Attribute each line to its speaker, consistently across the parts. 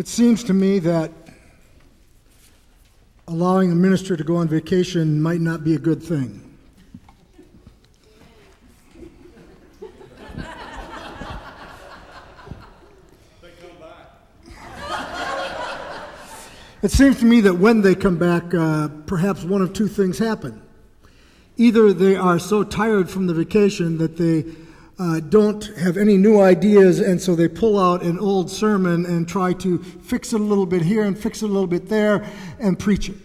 Speaker 1: It seems to me that allowing a minister to go on vacation might not be a good thing. It seems to me that when they come back, perhaps one of two things happen. Either they are so tired from the vacation that they don't have any new ideas, and so they pull out an old sermon and try to fix it a little bit here and fix it a little bit there and preach it.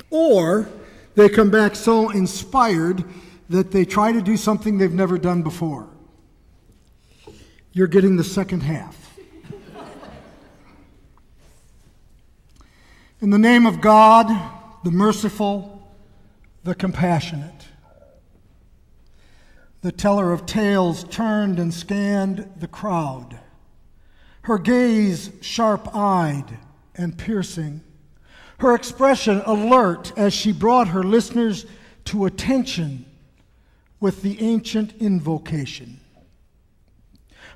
Speaker 1: Or they come back so inspired that they try to do something they've never done before. You're getting the second half. In the name of God, the merciful, the compassionate, the teller of tales turned and scanned the crowd, her gaze sharp-eyed and piercing, her expression alert as she brought her listeners to attention with the ancient invocation.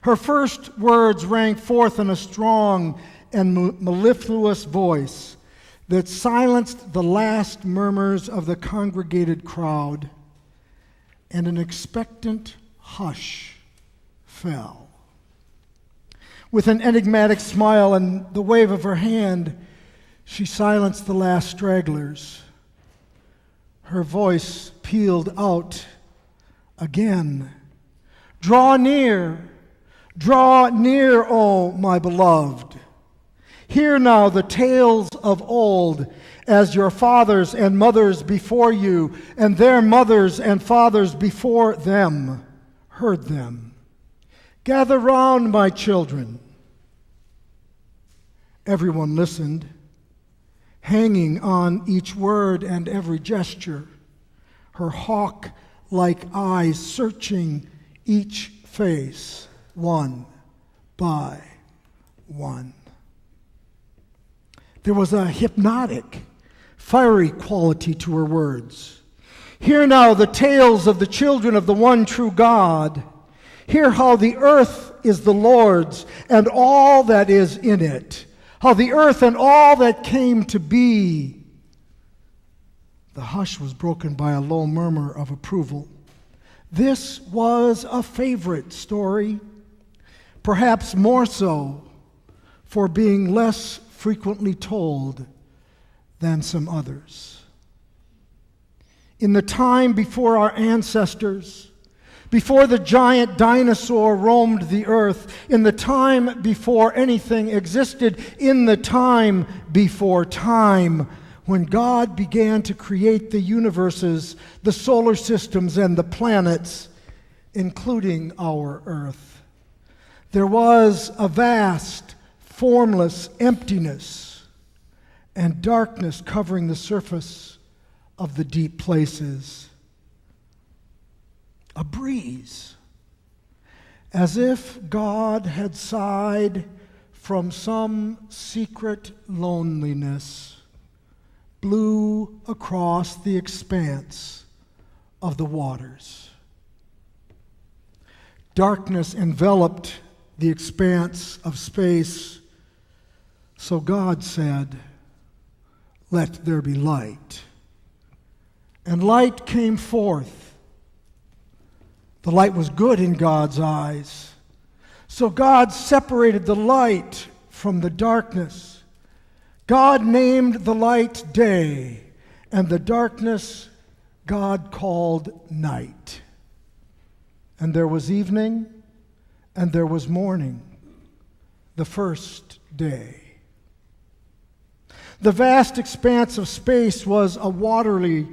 Speaker 1: Her first words rang forth in a strong and mellifluous voice that silenced the last murmurs of the congregated crowd, and an expectant hush fell. With an enigmatic smile and the wave of her hand, she silenced the last stragglers. Her voice pealed out again. Draw near, O my beloved. Hear now the tales of old, as your fathers and mothers before you, and their mothers and fathers before them, heard them. Gather round, my children. Everyone listened, hanging on each word and every gesture, her hawk-like eyes searching each face, one by one. There was a hypnotic, fiery quality to her words. Hear now the tales of the children of the one true God. Hear how the earth is the Lord's and all that is in it. How the earth and all that came to be. The hush was broken by a low murmur of approval. This was a favorite story, perhaps more so for being less frequently told than some others. In the time before our ancestors, before the giant dinosaur roamed the earth, in the time before anything existed, in the time before time, when God began to create the universes, the solar systems, and the planets, including our earth, there was a vast, formless emptiness and darkness covering the surface of the deep places. A breeze, as if God had sighed from some secret loneliness, blew across the expanse of the waters. Darkness enveloped the expanse of space. So God said, "Let there be light." And light came forth. The light was good in God's eyes. So God separated the light from the darkness. God named the light day, and the darkness God called night. And there was evening, and there was morning, the first day. The vast expanse of space was a watery,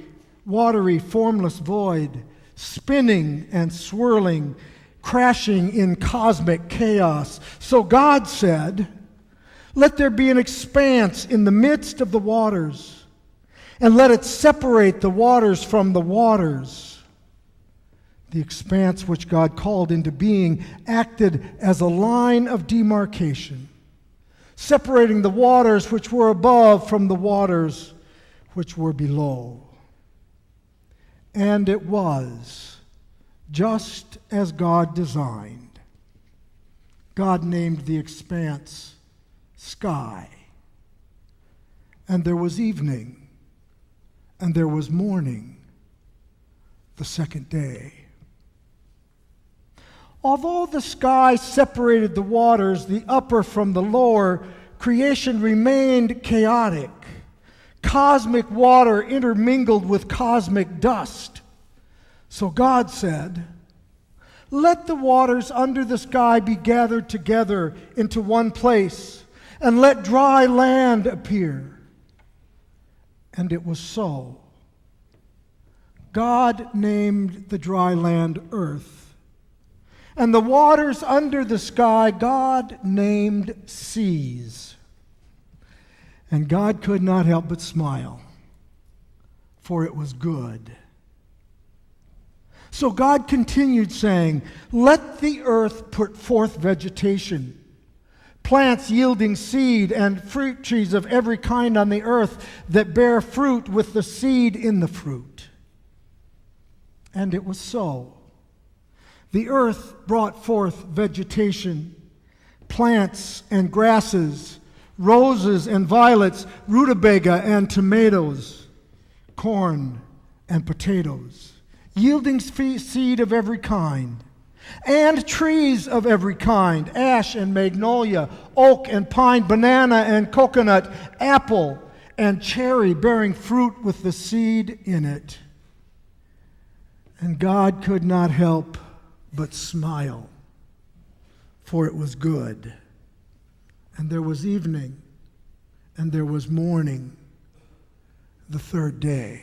Speaker 1: formless void, spinning and swirling, crashing in cosmic chaos. So God said, "Let there be an expanse in the midst of the waters, and let it separate the waters from the waters." The expanse which God called into being acted as a line of demarcation, separating the waters which were above from the waters which were below. And it was just as God designed. God named the expanse sky. And there was evening, and there was morning, the second day. Although the sky separated the waters, the upper from the lower, creation remained chaotic. Cosmic water intermingled with cosmic dust. So God said, "Let the waters under the sky be gathered together into one place, and let dry land appear." And it was so. God named the dry land earth, and the waters under the sky God named seas. And God could not help but smile, for it was good. So God continued saying, "Let the earth put forth vegetation, plants yielding seed, and fruit trees of every kind on the earth that bear fruit with the seed in the fruit." And it was so. The earth brought forth vegetation, plants and grasses, roses and violets, rutabaga and tomatoes, corn and potatoes, yielding seed of every kind, and trees of every kind, ash and magnolia, oak and pine, banana and coconut, apple and cherry, bearing fruit with the seed in it. And God could not help but smile, for it was good. And there was evening, and there was morning, the third day.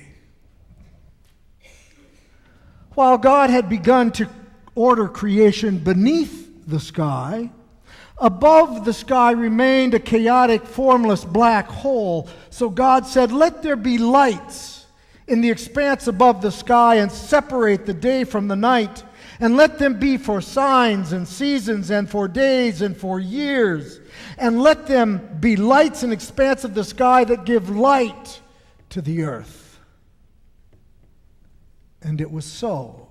Speaker 1: While God had begun to order creation beneath the sky, above the sky remained a chaotic, formless black hole. So God said, "Let there be lights in the expanse above the sky, and separate the day from the night, and let them be for signs and seasons and for days and for years. And let them be lights in the expanse of the sky that give light to the earth." And it was so.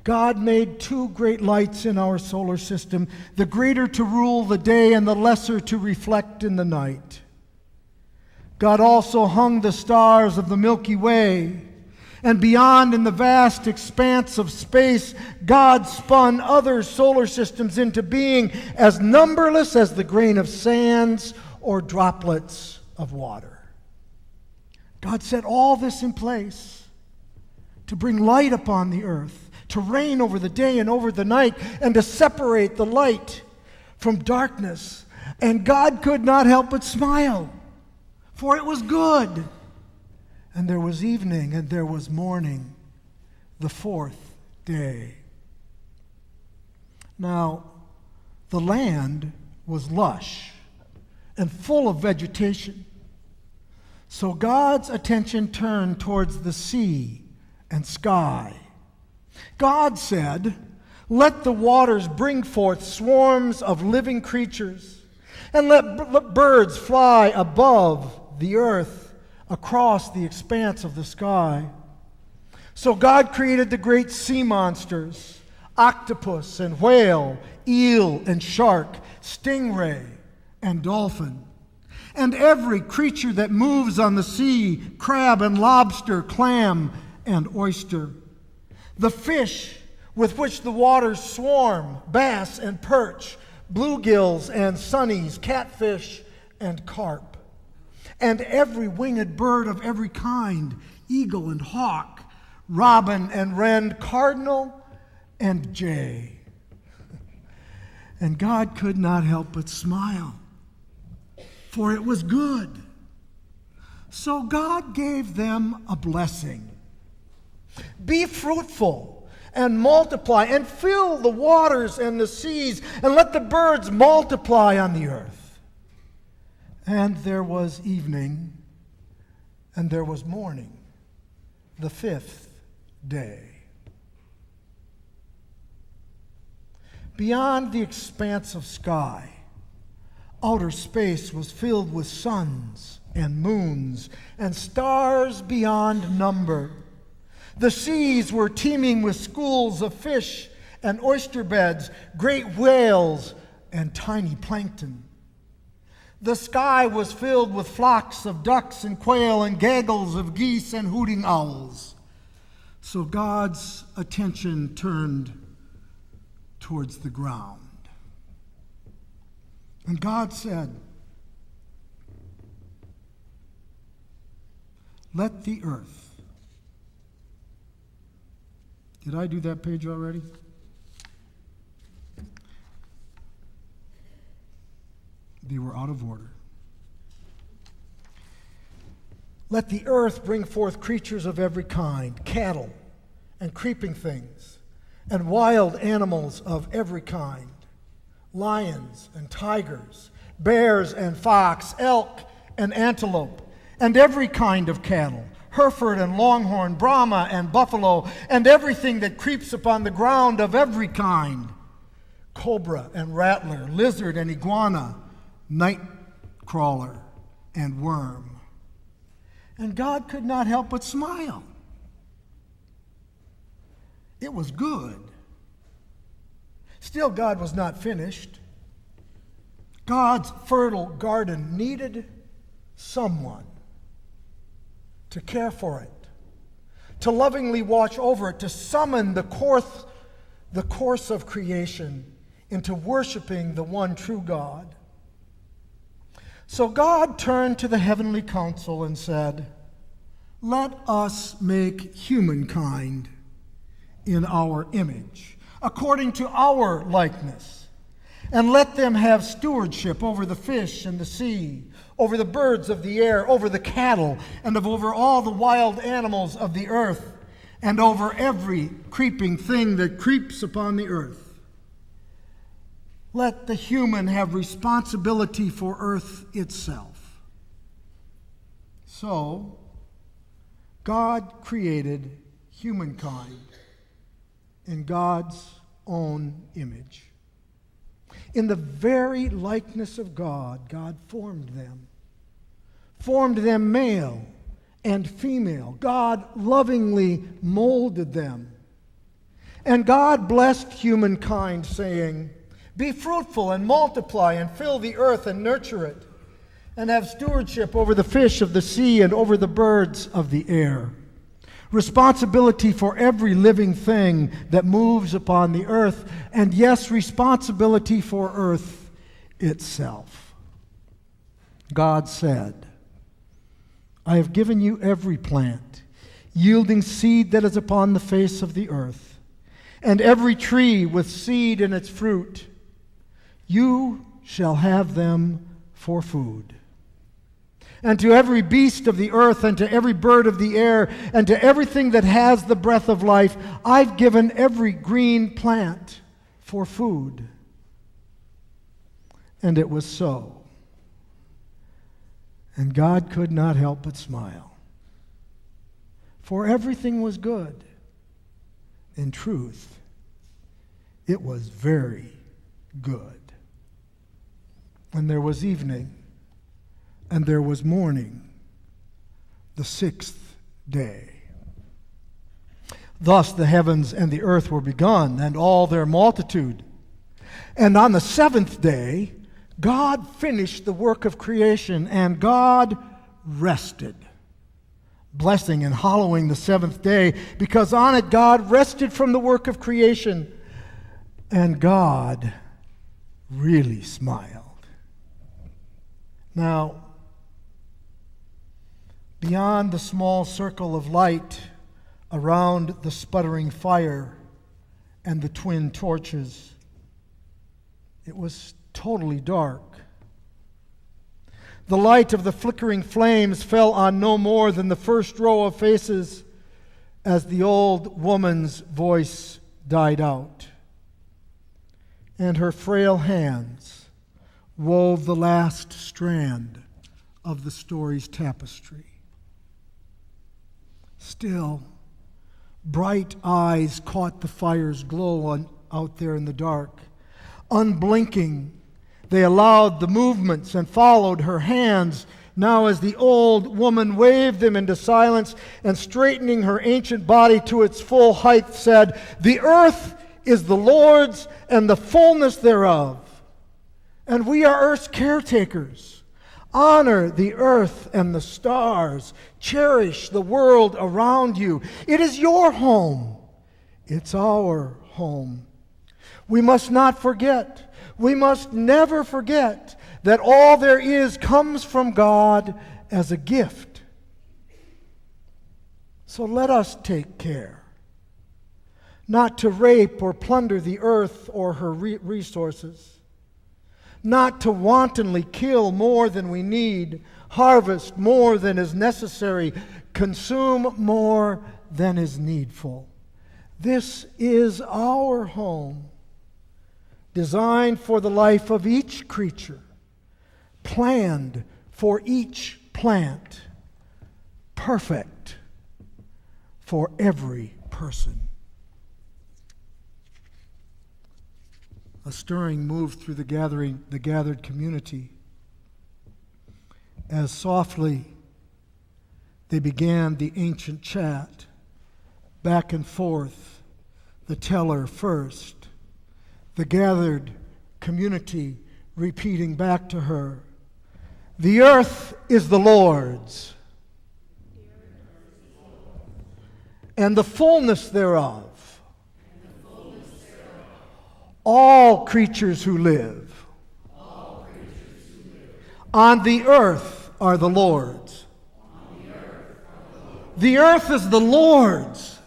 Speaker 1: God made two great lights in our solar system, the greater to rule the day and the lesser to reflect in the night. God also hung the stars of the Milky Way, and beyond in the vast expanse of space, God spun other solar systems into being as numberless as the grain of sands or droplets of water. God set all this in place to bring light upon the earth, to reign over the day and over the night, and to separate the light from darkness. And God could not help but smile, for it was good. And there was evening, and there was morning, the fourth day. Now, the land was lush and full of vegetation. So God's attention turned towards the sea and sky. God said, "Let the waters bring forth swarms of living creatures, and let birds fly above the earth, across the expanse of the sky." So God created the great sea monsters, octopus and whale, eel and shark, stingray and dolphin, and every creature that moves on the sea, crab and lobster, clam and oyster, the fish with which the waters swarm, bass and perch, bluegills and sunnies, catfish and carp, and every winged bird of every kind, eagle and hawk, robin and wren, cardinal and jay. And God could not help but smile, for it was good. So God gave them a blessing. "Be fruitful and multiply, and fill the waters and the seas, and let the birds multiply on the earth." And there was evening, and there was morning, the fifth day. Beyond the expanse of sky, outer space was filled with suns and moons and stars beyond number. The seas were teeming with schools of fish and oyster beds, great whales and tiny plankton. The sky was filled with flocks of ducks and quail and gaggles of geese and hooting owls. So God's attention turned towards the ground. And God said, "Let the earth." Did I do that page already? They were out of order. "Let the earth bring forth creatures of every kind, cattle and creeping things, and wild animals of every kind, lions and tigers, bears and fox, elk and antelope, and every kind of cattle, Hereford and longhorn, Brahma and buffalo, and everything that creeps upon the ground of every kind, cobra and rattler, lizard and iguana, night crawler and worm." And God could not help but smile. It was good. Still, God was not finished. God's fertile garden needed someone to care for it, to lovingly watch over it, to summon the course of creation into worshiping the one true God. So God turned to the heavenly council and said, "Let us make humankind in our image, according to our likeness, and let them have stewardship over the fish in the sea, over the birds of the air, over the cattle, and over all the wild animals of the earth, and over every creeping thing that creeps upon the earth. Let the human have responsibility for earth itself." So, God created humankind in God's own image. In the very likeness of God, God formed them male and female. God lovingly molded them. And God blessed humankind, saying, "Be fruitful and multiply and fill the earth and nurture it, and have stewardship over the fish of the sea and over the birds of the air." Responsibility for every living thing that moves upon the earth, and yes, responsibility for earth itself. God said, "I have given you every plant, yielding seed that is upon the face of the earth, and every tree with seed in its fruit. You shall have them for food. And to every beast of the earth, and to every bird of the air, and to everything that has the breath of life, I've given every green plant for food." And it was so. And God could not help but smile. For everything was good. In truth, it was very good. And there was evening, and there was morning, the sixth day. Thus the heavens and the earth were begun, and all their multitude. And on the seventh day, God finished the work of creation, and God rested, blessing and hallowing the seventh day, because on it God rested from the work of creation, and God really smiled. Now, beyond the small circle of light around the sputtering fire and the twin torches, it was totally dark. The light of the flickering flames fell on no more than the first row of faces as the old woman's voice died out, and her frail hands wove the last strand of the story's tapestry. Still, bright eyes caught the fire's glow out there in the dark. Unblinking, they allowed the movements and followed her hands, now as the old woman waved them into silence and, straightening her ancient body to its full height, said, "The earth is the Lord's and the fullness thereof, and we are earth's caretakers. Honor the earth and the stars. Cherish the world around you. It is your home. It's our home. We must not forget, we must never forget that all there is comes from God as a gift. So let us take care not to rape or plunder the earth or her resources, not to wantonly kill more than we need, harvest more than is necessary, consume more than is needful. This is our home, designed for the life of each creature, planned for each plant, perfect for every person. A stirring moved through the gathered community as softly they began the ancient chat, back and forth, the teller first, the gathered community repeating back to her, "The earth is the Lord's, and the fullness thereof. All creatures who live on the earth are the Lord's." The earth is the Lord's,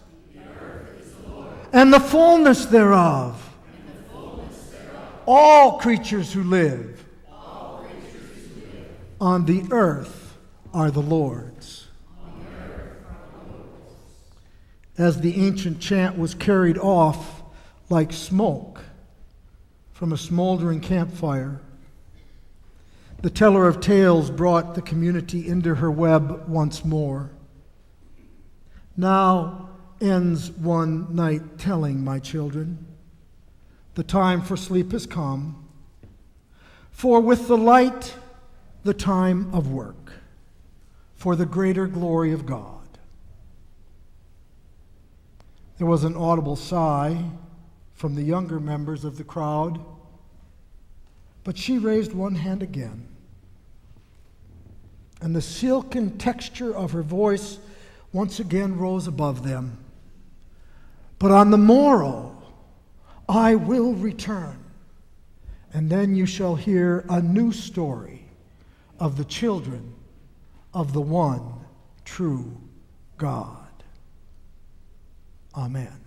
Speaker 1: and the fullness thereof. All creatures who live on the earth are the Lord's. As the ancient chant was carried off like smoke from a smoldering campfire, the teller of tales brought the community into her web once more. Now ends one night telling, my children. The time for sleep has come, for with the light, the time of work, for the greater glory of God. There was an audible sigh from the younger members of the crowd, but she raised one hand again, and the silken texture of her voice once again rose above them. "But on the morrow I will return, and then you shall hear a new story of the children of the one true God." Amen.